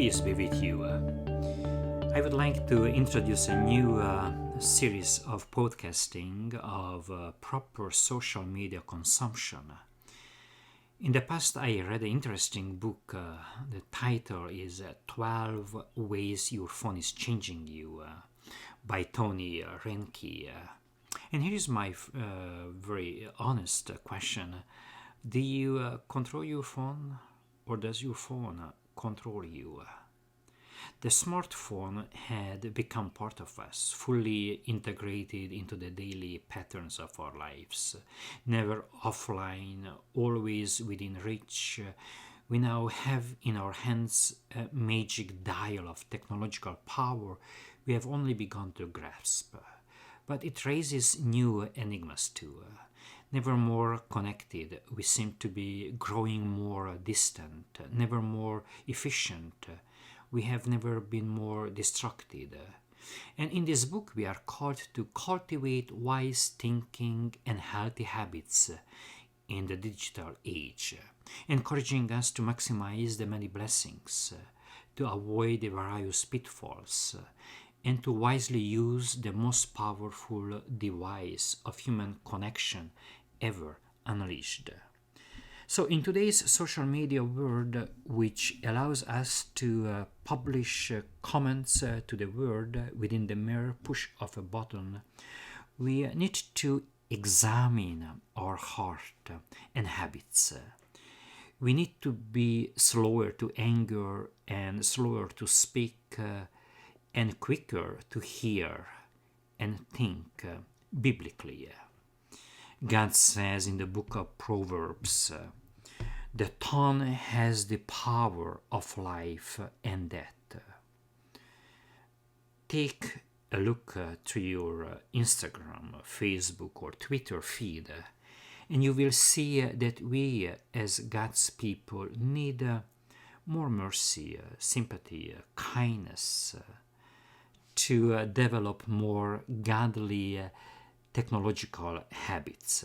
Peace be with you. I would like to introduce a new series of podcasting of proper social media consumption. In the past, I read an interesting book. The title is 12 Ways Your Phone is Changing You by Tony Reinke. And here is my very honest question. Do you control your phone, or does your phone control you? The smartphone had become part of us, fully integrated into the daily patterns of our lives. Never offline, always within reach. We now have in our hands a magic dial of technological power we have only begun to grasp. But it raises new enigmas too. Never more connected, we seem to be growing more distant, never more efficient. We have never been more distracted. And in this book, we are called to cultivate wise thinking and healthy habits in the digital age, encouraging us to maximize the many blessings, to avoid the various pitfalls, and to wisely use the most powerful device of human connection ever unleashed. So in today's social media world, which allows us to publish comments to the world within the mere push of a button, we need to examine our heart and habits. We need to be slower to anger and slower to speak and quicker to hear and think biblically. God says in the book of Proverbs, the tongue has the power of life and death. Take a look to your Instagram, Facebook, or Twitter feed, and you will see that we, as God's people, need more mercy, sympathy, kindness, to develop more godly technological habits.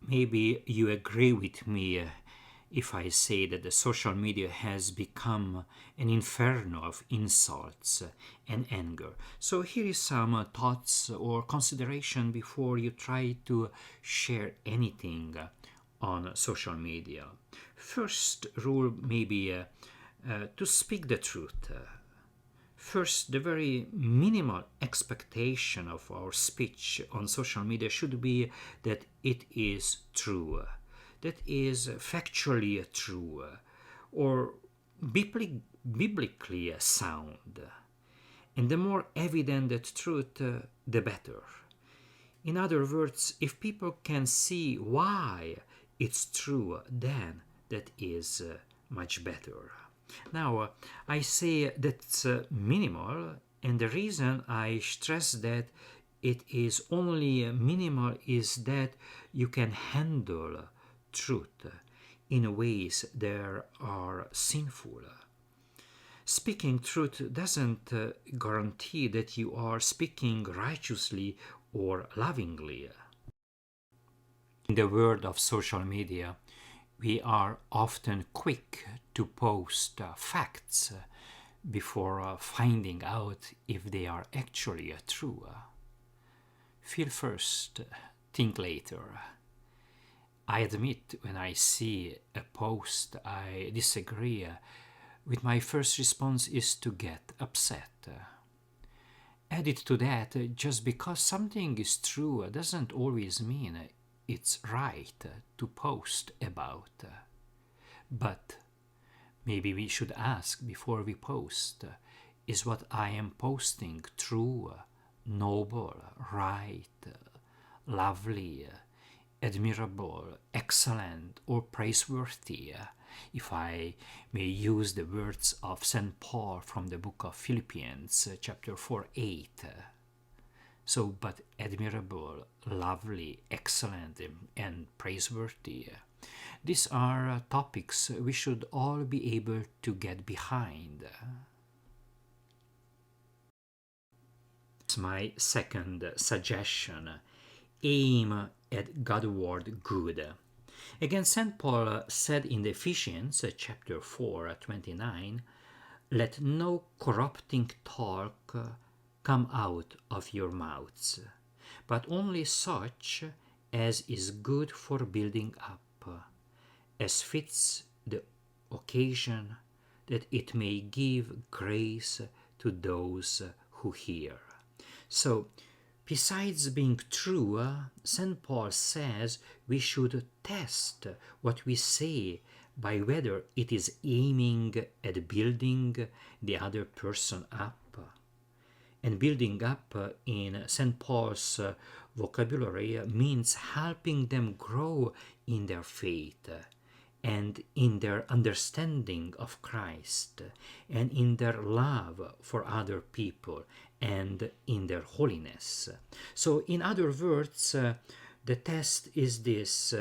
Maybe you agree with me if I say that the social media has become an inferno of insults and anger. So here is some thoughts or consideration before you try to share anything on social media. First rule may be to speak the truth. First, the very minimal expectation of our speech on social media should be that it is true, that is factually true, or biblically sound. And the more evident that truth, the better. In other words, if people can see why it's true, then that is much better. Now, I say that's minimal, and the reason I stress that it is only minimal is that you can handle truth in ways that are sinful. Speaking truth doesn't guarantee that you are speaking righteously or lovingly. In the world of social media, we are often quick to post facts before finding out if they are actually true. Feel first, think later. I admit when I see a post I disagree with, my first response is to get upset. Added to that, just because something is true doesn't always mean it's right to post about. But maybe we should ask before we post, is what I am posting true, noble, right, lovely, admirable, excellent, or praiseworthy? If I may use the words of St. Paul from the book of Philippians, chapter 4:8. So, but admirable, lovely, excellent, and praiseworthy. These are topics we should all be able to get behind. It's my second suggestion. Aim at Godward good. Again, St. Paul said in Ephesians chapter 4:29, Let no corrupting talk come out of your mouths, but only such as is good for building up, as fits the occasion, that it may give grace to those who hear. So, besides being true, St. Paul says we should test what we say by whether it is aiming at building the other person up. And building up in St. Paul's vocabulary means helping them grow in their faith and in their understanding of Christ and in their love for other people and in their holiness. So, in other words, the test is this: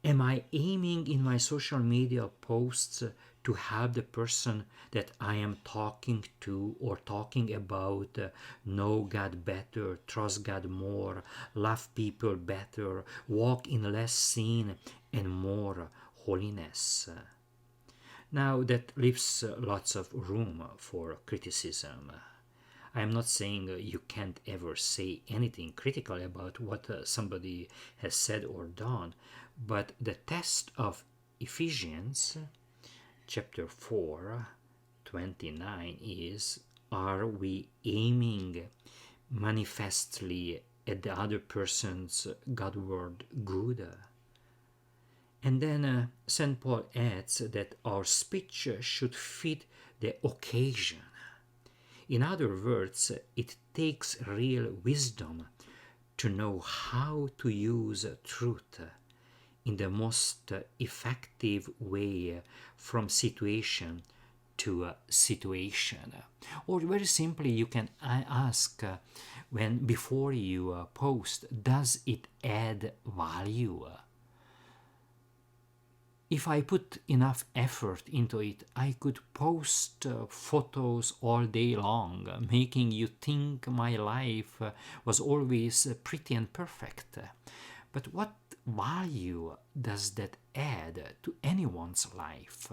am I aiming in my social media posts to help the person that I am talking to or talking about know God better, trust God more, love people better, walk in less sin and more holiness? Now, that leaves lots of room for criticism. I am not saying you can't ever say anything critical about what somebody has said or done, but the test of Ephesians chapter 4, 29 is, are we aiming manifestly at the other person's Godward good? And then St. Paul adds that our speech should fit the occasion. In other words, it takes real wisdom to know how to use truth in the most effective way from situation to situation. Or very simply, you can ask when before you post, does it add value? If I put enough effort into it, I could post photos all day long, making you think my life was always pretty and perfect. But what value does that add to anyone's life?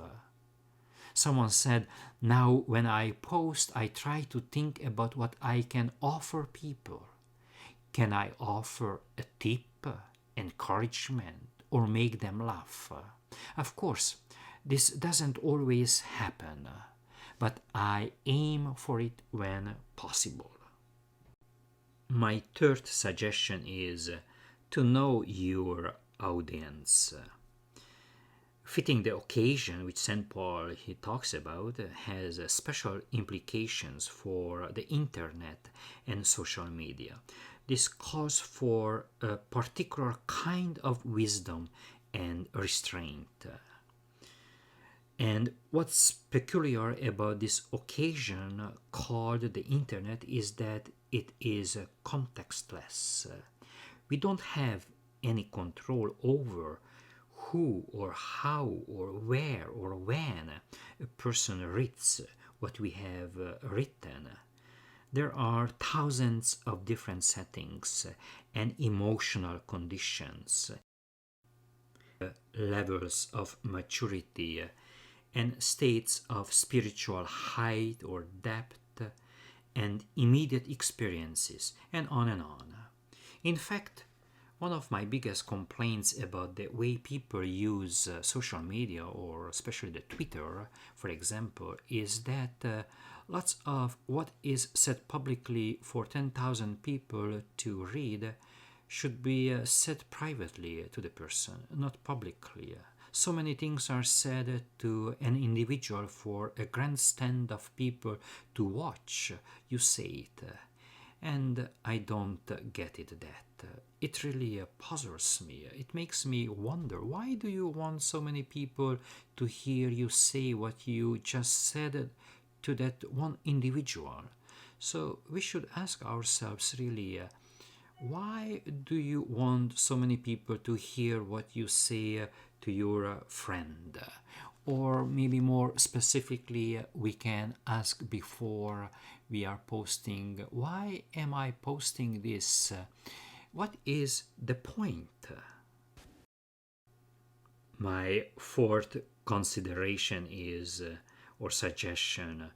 Someone said, now when I post, I try to think about what I can offer people. Can I offer a tip, encouragement, or make them laugh? Of course, this doesn't always happen, but I aim for it when possible. My third suggestion is to know your audience. Fitting the occasion which St. Paul he talks about has special implications for the internet and social media. This calls for a particular kind of wisdom and restraint. And what's peculiar about this occasion called the internet is that it is contextless. We don't have any control over who or how or where or when a person reads what we have written. There are thousands of different settings and emotional conditions, levels of maturity, and states of spiritual height or depth, and immediate experiences, and on and on. In fact, one of my biggest complaints about the way people use social media, or especially the Twitter, for example, is that lots of what is said publicly for 10,000 people to read should be said privately to the person, not publicly. So many things are said to an individual for a grandstand of people to watch. You say it. And I don't get it that. It really puzzles me. It makes me wonder, why do you want so many people to hear you say what you just said to that one individual? So we should ask ourselves really, why do you want so many people to hear what you say to your friend? Or maybe more specifically, we can ask before we are posting, why am I posting this? What is the point? My fourth consideration is, or suggestion,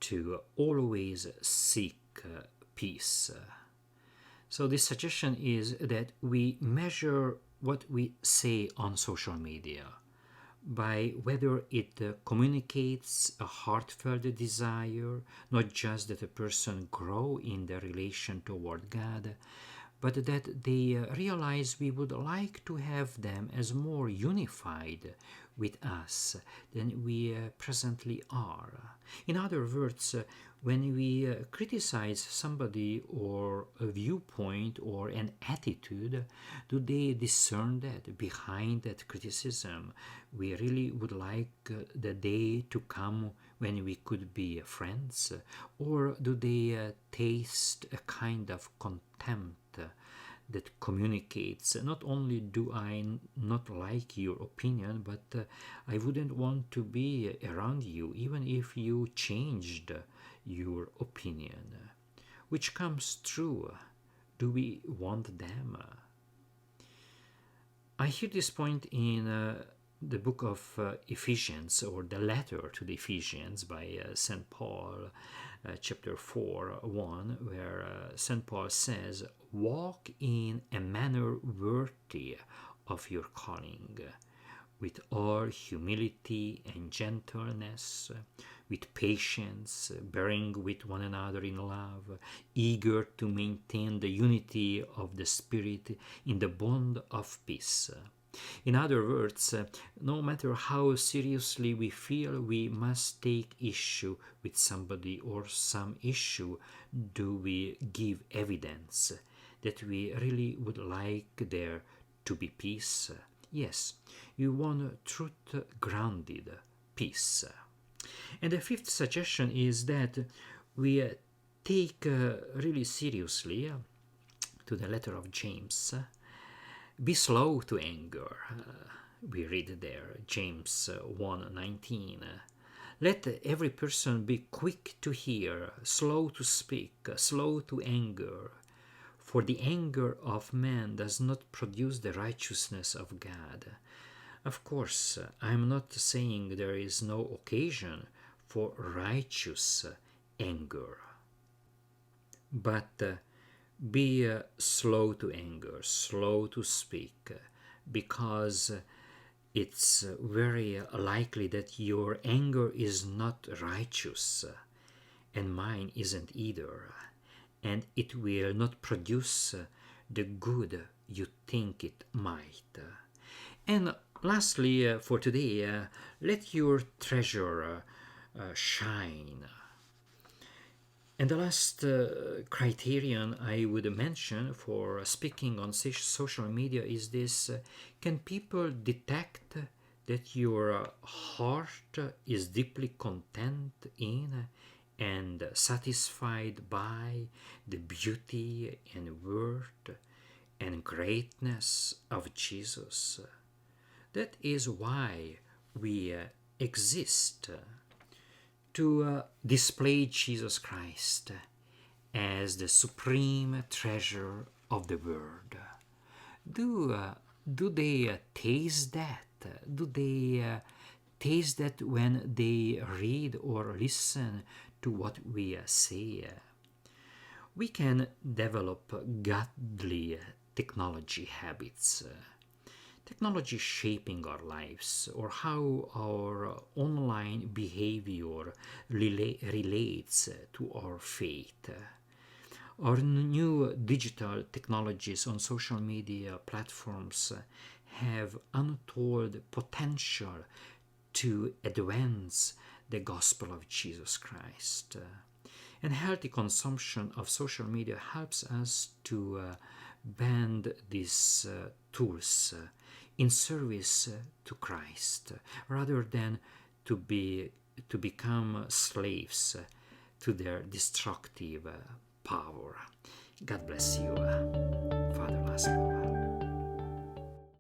to always seek peace. So this suggestion is that we measure what we say on social media by whether it communicates a heartfelt desire, not just that a person grow in their relation toward God, but that they realize we would like to have them as more unified with us than we presently are. In other words, when we criticize somebody or a viewpoint or an attitude, do they discern that behind that criticism we really would like the day to come when we could be friends? Or do they taste a kind of contempt that communicates not only do I not like your opinion, but I wouldn't want to be around you even if you changed your opinion? Which comes true? Do we want them? I hear this point in the book of Ephesians, or the letter to the Ephesians by St. Paul, chapter 4:1, where St. Paul says, "Walk in a manner worthy of your calling, with all humility and gentleness, with patience, bearing with one another in love, eager to maintain the unity of the Spirit in the bond of peace." In other words, no matter how seriously we feel we must take issue with somebody or some issue, do we give evidence that we really would like there to be peace? Yes, you want truth-grounded peace. And the fifth suggestion is that we take really seriously to the letter of James. Be slow to anger. We read there, James 1:19. Let every person be quick to hear, slow to speak, slow to anger. For the anger of man does not produce the righteousness of God. Of course, I am not saying there is no occasion for righteous anger. But be slow to anger, slow to speak, because it's very likely that your anger is not righteous, and mine isn't either, and it will not produce the good you think it might. And lastly, for today, let your treasure shine. And the last criterion I would mention for speaking on social media is this: can people detect that your heart is deeply content in and satisfied by the beauty and worth and greatness of Jesus? That is why we exist, to display Jesus Christ as the supreme treasure of the world. Do they taste that? Do they taste that when they read or listen to what we say? We can develop godly technology habits. Technology shaping our lives, or how our online behavior relates to our faith. Our new digital technologies on social media platforms have untold potential to advance the gospel of Jesus Christ. And healthy consumption of social media helps us to bend these tools in service to Christ, rather than to become slaves to their destructive power. God bless you, Father Laszlo.